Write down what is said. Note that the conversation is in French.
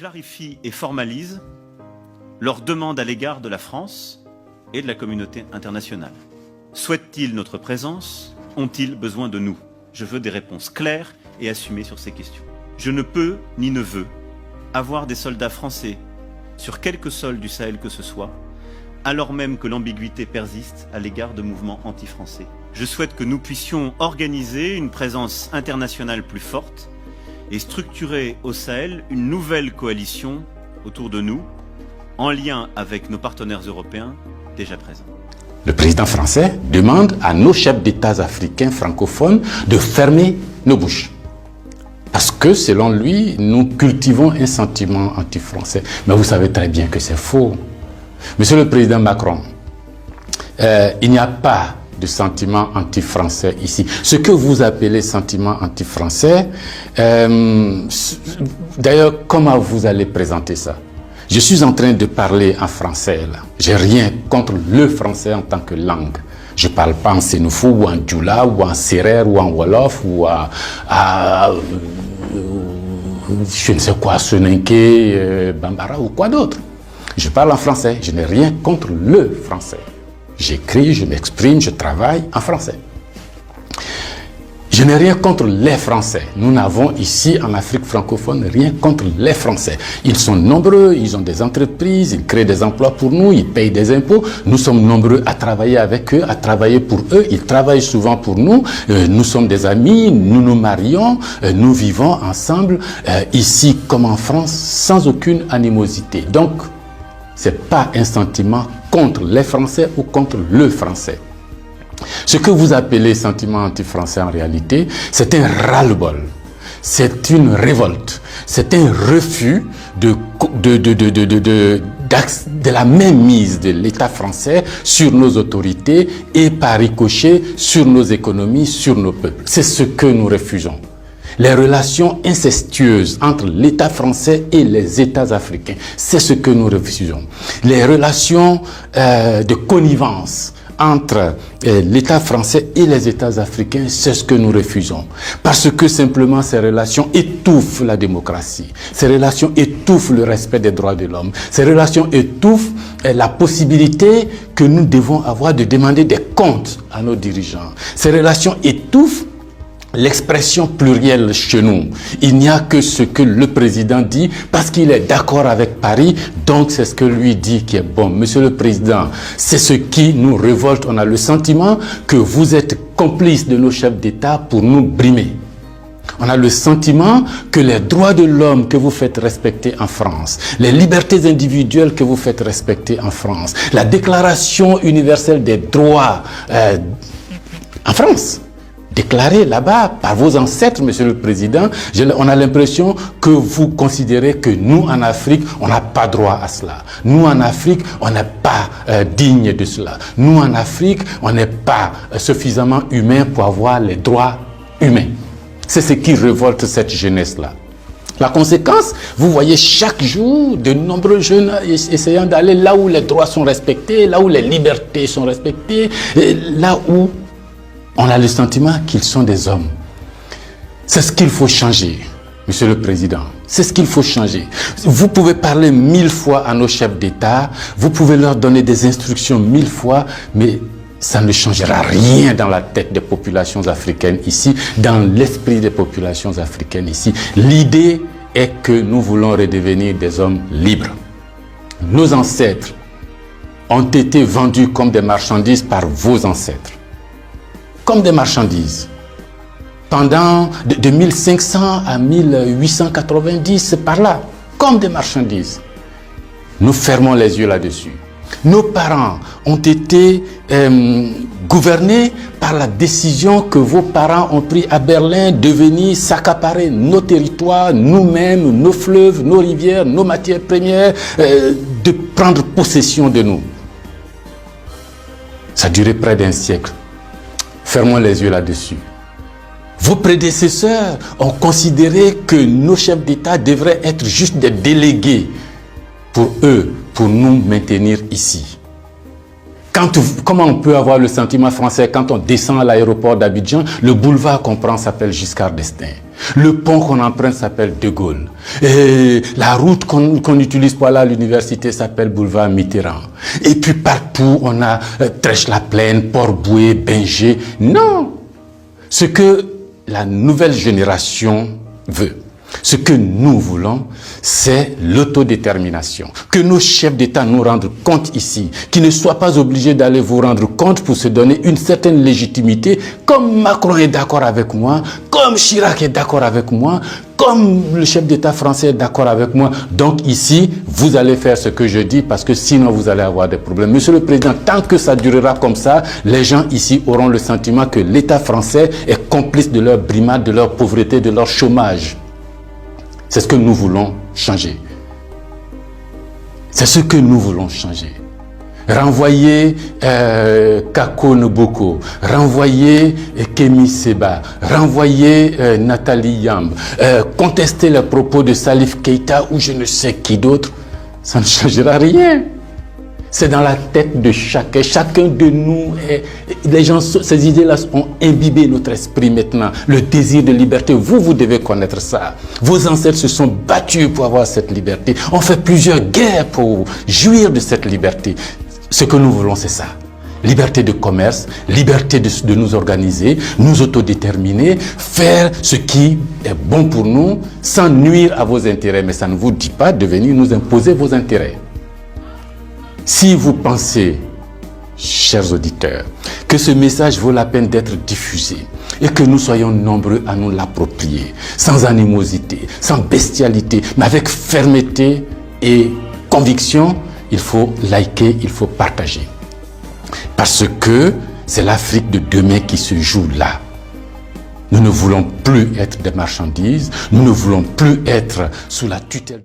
clarifient et formalisent leurs demandes à l'égard de la France et de la communauté internationale. Souhaitent-ils notre présence? Ont-ils besoin de nous? Je veux des réponses claires et assumées sur ces questions. Je ne peux ni ne veux avoir des soldats français sur quelque sol du Sahel que ce soit, alors même que l'ambiguïté persiste à l'égard de mouvements anti-français. Je souhaite que nous puissions organiser une présence internationale plus forte et structurer au Sahel une nouvelle coalition autour de nous, en lien avec nos partenaires européens déjà présents. Le président français demande à nos chefs d'État africains francophones de fermer nos bouches. Parce que, selon lui, nous cultivons un sentiment anti-français. Mais vous savez très bien que c'est faux. Monsieur le président Macron, il n'y a pas de sentiment anti-français ici. Ce que vous appelez sentiment anti-français, d'ailleurs, comment vous allez présenter ça? Je suis en train de parler en français là. J'ai rien contre le français en tant que langue. Je ne parle pas en sénoufo ou en djoula ou en sérère ou en wolof ou je ne sais quoi, soninké, bambara ou quoi d'autre. Je parle en français. Je n'ai rien contre le français. J'écris, je m'exprime, je travaille en français. Je n'ai rien contre les Français. Nous n'avons ici en Afrique francophone rien contre les Français. Ils sont nombreux, ils ont des entreprises, ils créent des emplois pour nous, ils payent des impôts. Nous sommes nombreux à travailler avec eux, à travailler pour eux. Ils travaillent souvent pour nous. Nous sommes des amis, nous nous marions, nous vivons ensemble ici comme en France sans aucune animosité. Donc, ce n'est pas un sentiment contre les Français ou contre le Français. Ce que vous appelez sentiment anti-français en réalité, c'est un ras-le-bol, c'est une révolte, c'est un refus de la mainmise de l'État français sur nos autorités et par ricochet sur nos économies, sur nos peuples. C'est ce que nous refusons. Les relations incestueuses entre l'État français et les États africains, c'est ce que nous refusons. Les relations de connivence entre l'État français et les États africains, c'est ce que nous refusons. Parce que simplement ces relations étouffent la démocratie, ces relations étouffent le respect des droits de l'homme, ces relations étouffent la possibilité que nous devons avoir de demander des comptes à nos dirigeants. Ces relations étouffent l'expression plurielle chez nous. Il n'y a que ce que le président dit parce qu'il est d'accord avec Paris, donc c'est ce que lui dit qui est bon. Monsieur le président, c'est ce qui nous révolte. On a le sentiment que vous êtes complice de nos chefs d'État pour nous brimer. On a le sentiment que les droits de l'homme que vous faites respecter en France, les libertés individuelles que vous faites respecter en France, la déclaration universelle des droits en France, déclaré là-bas par vos ancêtres, Monsieur le Président, on a l'impression que vous considérez que nous, en Afrique, on n'a pas droit à cela. Nous, en Afrique, on n'est pas digne de cela. Nous, en Afrique, on n'est pas suffisamment humain pour avoir les droits humains. C'est ce qui révolte cette jeunesse-là. La conséquence, vous voyez chaque jour de nombreux jeunes essayant d'aller là où les droits sont respectés, là où les libertés sont respectées, là où on a le sentiment qu'ils sont des hommes. C'est ce qu'il faut changer, Monsieur le Président. C'est ce qu'il faut changer. Vous pouvez parler 1000 fois à nos chefs d'État, vous pouvez leur donner des instructions 1000 fois, mais ça ne changera rien dans la tête des populations africaines ici, dans l'esprit des populations africaines ici. L'idée est que nous voulons redevenir des hommes libres. Nos ancêtres ont été vendus comme des marchandises par vos ancêtres. Comme des marchandises. Pendant de 1500 à 1890, par là, comme des marchandises. Nous fermons les yeux là-dessus. Nos parents ont été gouvernés par la décision que vos parents ont prise à Berlin de venir s'accaparer nos territoires, nous-mêmes, nos fleuves, nos rivières, nos matières premières, de prendre possession de nous. Ça a duré près d'un siècle. Fermons les yeux là-dessus. Vos prédécesseurs ont considéré que nos chefs d'État devraient être juste des délégués pour eux, pour nous maintenir ici. Comment on peut avoir le sentiment français quand on descend à l'aéroport d'Abidjan? Le boulevard qu'on prend s'appelle Giscard d'Estaing. Le pont qu'on emprunte s'appelle De Gaulle. Et la route qu'on utilise pour aller à l'université s'appelle boulevard Mitterrand. Et puis partout, on a Trèche-la-Plaine, Port-Bouët, Binger. Non! Ce que la nouvelle génération veut, ce que nous voulons, c'est l'autodétermination. Que nos chefs d'État nous rendent compte ici, qu'ils ne soient pas obligés d'aller vous rendre compte pour se donner une certaine légitimité, comme Macron est d'accord avec moi, comme Chirac est d'accord avec moi, comme le chef d'État français est d'accord avec moi. Donc ici, vous allez faire ce que je dis parce que sinon vous allez avoir des problèmes. Monsieur le Président, tant que ça durera comme ça, les gens ici auront le sentiment que l'État français est complice de leur brimade, de leur pauvreté, de leur chômage. C'est ce que nous voulons changer. C'est ce que nous voulons changer. Renvoyer Kako Noboko, renvoyer Kemi Seba, renvoyer Nathalie Yamb, contester les propos de Salif Keïta ou je ne sais qui d'autre, ça ne changera rien. C'est dans la tête de chacun. Chacun de nous, les gens, ces idées-là ont imbibé notre esprit maintenant. Le désir de liberté, vous devez connaître ça. Vos ancêtres se sont battus pour avoir cette liberté. On fait plusieurs guerres pour jouir de cette liberté. Ce que nous voulons, c'est ça. Liberté de commerce, liberté de nous organiser, nous autodéterminer, faire ce qui est bon pour nous sans nuire à vos intérêts. Mais ça ne vous dit pas de venir nous imposer vos intérêts. Si vous pensez, chers auditeurs, que ce message vaut la peine d'être diffusé et que nous soyons nombreux à nous l'approprier, sans animosité, sans bestialité, mais avec fermeté et conviction, il faut liker, il faut partager. Parce que c'est l'Afrique de demain qui se joue là. Nous ne voulons plus être des marchandises, nous ne voulons plus être sous la tutelle.